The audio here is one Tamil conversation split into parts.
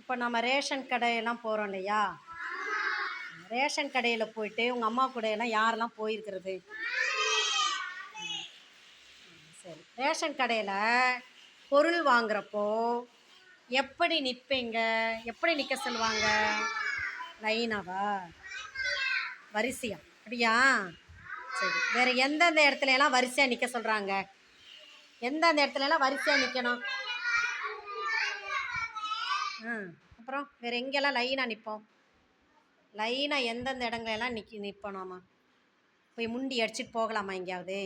இப்போ நம்ம ரேஷன் கடையெல்லாம் போகிறோம் இல்லையா? ரேஷன் கடையில் போயிட்டு உங்கள் அம்மா கூட எல்லாம் யாரெல்லாம் போயிருக்கிறது? சரி, ரேஷன் கடையில் பொருள் வாங்குறப்போ எப்படி நிற்பீங்க? எப்படி நிற்க சொல்லுவாங்க? லைனாவா? வரிசையா? அப்படியா? சரி, வேறு எந்தெந்த இடத்துல எல்லாம் வரிசையாக நிற்க சொல்கிறாங்க? எந்தெந்த இடத்துல எல்லாம் வரிசையாக நிற்கணும்? அப்புறம் வேறு எங்கெல்லாம் லைனாக நிற்போம்? லைனாக எந்தெந்த இடங்களெல்லாம் நிற்போனாமா? போய் முண்டி அடிச்சுட்டு போகலாமா எங்கேயாவது?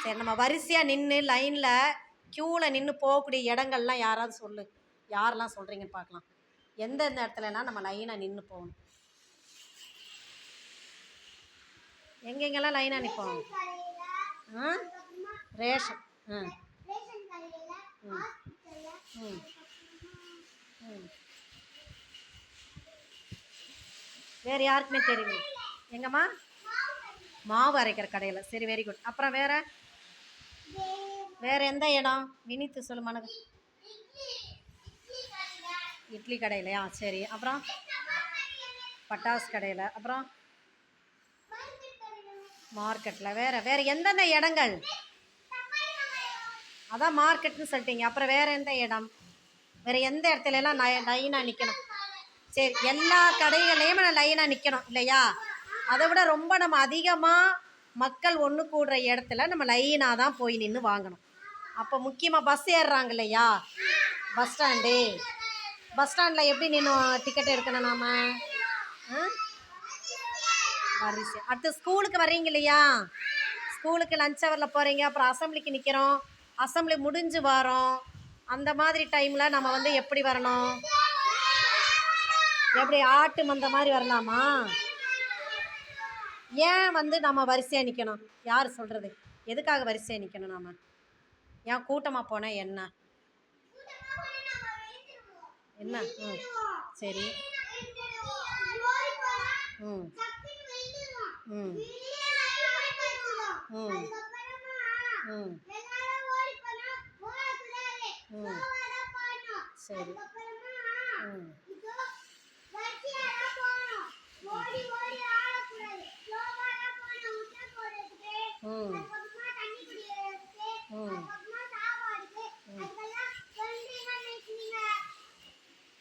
சரி, நம்ம வரிசையாக நின்று லைனில் க்யூவில் நின்று போகக்கூடிய இடங்கள்லாம் யாராவது சொல்லு. யாரெல்லாம் சொல்கிறீங்கன்னு பார்க்கலாம். எந்தெந்த இடத்துலலாம் நம்ம லைனாக நின்று போகணும்? எங்கெங்கெல்லாம் லைனாக நிற்போம்? ரேஷன் வேறு யாருக்குமே தெரியல. எங்கம்மா? மாவு அரைக்கிற கடையில். சரி, வெரி குட். அப்புறம் வேறு எந்த இடம்? வினித்து சொல்லுமான. இட்லி கடையிலையா? சரி, அப்புறம் பட்டாசு கடையில். அப்புறம் மார்க்கெட்டில். வேறு எந்தெந்த இடங்கள்? அதான் மார்க்கெட்னு சொல்லிட்டீங்க. அப்புறம் வேறு எந்த இடம்? வேறு எந்த இடத்துலலாம் லைனாக நிற்கணும்? சரி, எல்லா கடைகளையும் நான் லைனாக நிற்கணும் இல்லையா? அதை விட ரொம்ப நம்ம அதிகமாக மக்கள் ஒன்று கூடுற இடத்துல நம்ம லைனாக தான் போய் நின்று வாங்கணும். அப்போ முக்கியமாக பஸ் ஏறுறாங்க இல்லையா? பஸ் ஸ்டாண்டில் எப்படி நின்று டிக்கெட் எடுக்கணும் நாம்? வரிசை. அடுத்து ஸ்கூலுக்கு வர்றீங்க இல்லையா? ஸ்கூலுக்கு லஞ்ச் ஹவரில் போகிறீங்க, அப்புறம் அசம்பிளிக்கு நிற்கிறோம், அசம்பிளி முடிஞ்சு வரோம். அந்த மாதிரி டைமில் நம்ம வந்து எப்படி வரணும்? எப்படி ஆட்டு மந்த மாதிரி வரலாமா? ஏன் வந்து நம்ம வரிசையாக நிற்கணும்? யார் சொல்கிறது? எதுக்காக வரிசையாக நிற்கணும் நாம்? ஏன் கூட்டமாக போனால் என்ன? சரி. சரி.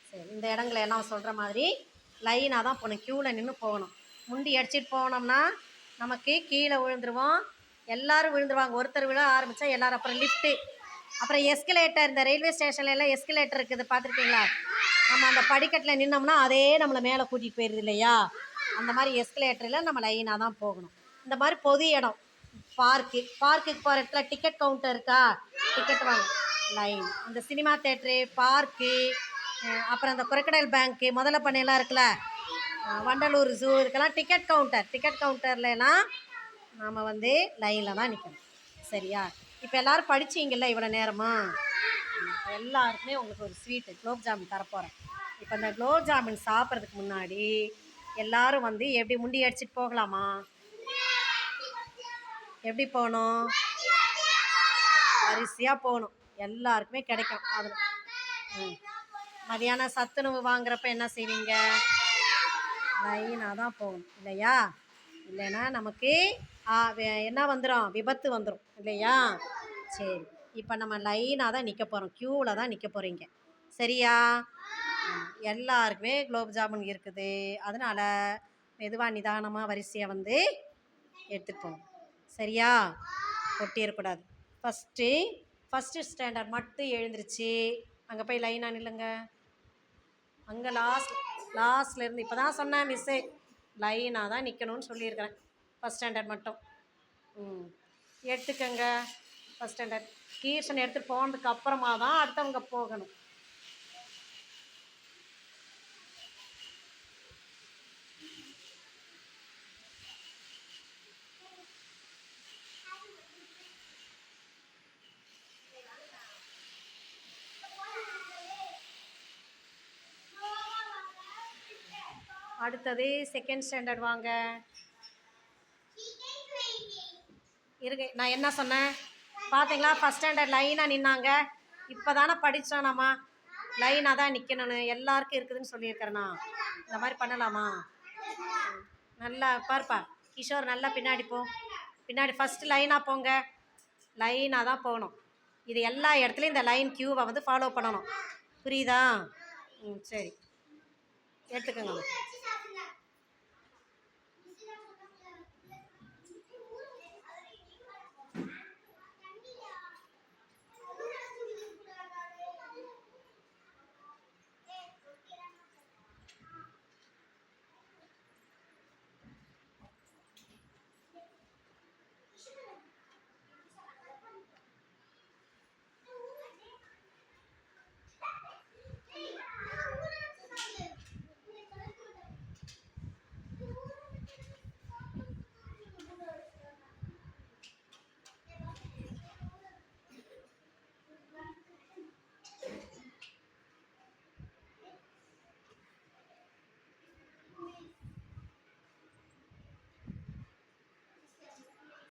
சரி, இந்த இடங்களை எல்லாம் சொல்கிற மாதிரி லைனாக தான் போகணும். க்யூவில் நின்று போகணும். முண்டி அடிச்சிட்டு போனோம்னா நமக்கு கீழே விழுந்துருவோம். எல்லோரும் விழுந்துருவாங்க. ஒருத்தர் விழ ஆரம்பித்தா எல்லோரும். அப்புறம் லிஃப்ட்டு, அப்புறம் எஸ்கலேட்டர். இந்த ரயில்வே ஸ்டேஷன்ல எல்லாம் எஸ்கலேட்டர் இருக்குது, பார்த்துருக்கீங்களா? நம்ம அந்த படிக்கட்டில் நின்னோம்னா அதே நம்மளை மேலே கூட்டிகிட்டு போயிடுது இல்லையா? அந்த மாதிரி எஸ்கலேட்டரில் நம்ம லைனாக தான் போகணும். இந்த மாதிரி பொது இடம், பார்க்குக்கு போகிற இடத்துல டிக்கெட் கவுண்டர் இருக்கா? டிக்கெட் வாங்க லைன். இந்த சினிமா தேட்ரு, பார்க்கு, அப்புறம் இந்த குரக்கடைல் பேங்க்கு, முதல பண்ணையெல்லாம் இருக்குல்ல, வண்டலூர் ஜூ, இதுக்கெல்லாம் டிக்கெட் கவுண்டர்லாம் நாம் வந்து லைனில் தான் நிற்கணும். சரியா? இப்போ எல்லோரும் படிச்சிங்கல்ல இவ்வளோ நேரமா? எல்லாருக்குமே உங்களுக்கு ஒரு ஸ்வீட்டு குலோப் ஜாமுன் தரப்போகிறேன். இப்போ இந்த குலோப் ஜாமுன் சாப்பிட்றதுக்கு முன்னாடி எல்லோரும் வந்து எப்படி முண்டி அடிச்சுட்டு போகலாமா? எப்படி போகணும்? வரிசையாக போகணும். எல்லாருக்குமே கிடைக்கும். அதில் மதியானம் சத்துணவு வாங்குறப்ப என்ன செய்வீங்க? லைனாக தான் போகணும் இல்லையா? இல்லைன்னா நமக்கு என்ன வந்துடும்? விபத்து வந்துடும் இல்லையா? சரி, இப்போ நம்ம லைனாக தான் நிற்க போகிறோம். க்யூவில் தான் நிற்க போகிறீங்க. சரியா? எல்லாருக்குமே குலோப் ஜாமுன் இருக்குது. அதனால் மெதுவாக நிதானமாக வரிசையை வந்து எடுத்துகிட்டு போகணும். சரியா? கொட்டிடக்கூடாது. ஃபஸ்ட்டு ஸ்டாண்டர்ட் மட்டும் எழுந்திருச்சு அங்கே போய் லைனாக நில்லுங்க. அங்கே லாஸ்ட்ல இருந்து இப்போ தான் சொன்னேன் மிஸ்ஸு, லைனாக தான் நிற்கணும்னு சொல்லியிருக்கிறேன். ஃபஸ்ட் ஸ்டாண்டர்ட் மட்டும் எடுத்துக்கங்க. ஃபஸ்ட் ஸ்டாண்டர்ட் கீர்ஷன் எடுத்துகிட்டு போனதுக்கு அப்புறமா தான் அடுத்தவங்க போகணும். அடுத்தது செகண்ட் ஸ்டாண்டர்ட் வாங்க. இருக்கு, நான் என்ன சொன்னேன் பார்த்தீங்களா? ஃபஸ்ட் ஸ்டாண்டர்ட் லைனாக நின்னாங்க. இப்போ தானே படித்தோம் நம்ம. லைனாக தான் நிற்கணும்னு எல்லாருக்கும் இருக்குதுன்னு சொல்லியிருக்கிறேண்ணா. இந்த மாதிரி பண்ணலாமா? நல்லா பாருப்பா கிஷோர், நல்லா பின்னாடி போ. பின்னாடி ஃபஸ்ட்டு லைனாக போங்க. லைனாக தான் போகணும். இது எல்லா இடத்துலையும் இந்த லைன் க்யூவை வந்து ஃபாலோ பண்ணணும். புரியுதா? சரி, எடுத்துக்கோங்க.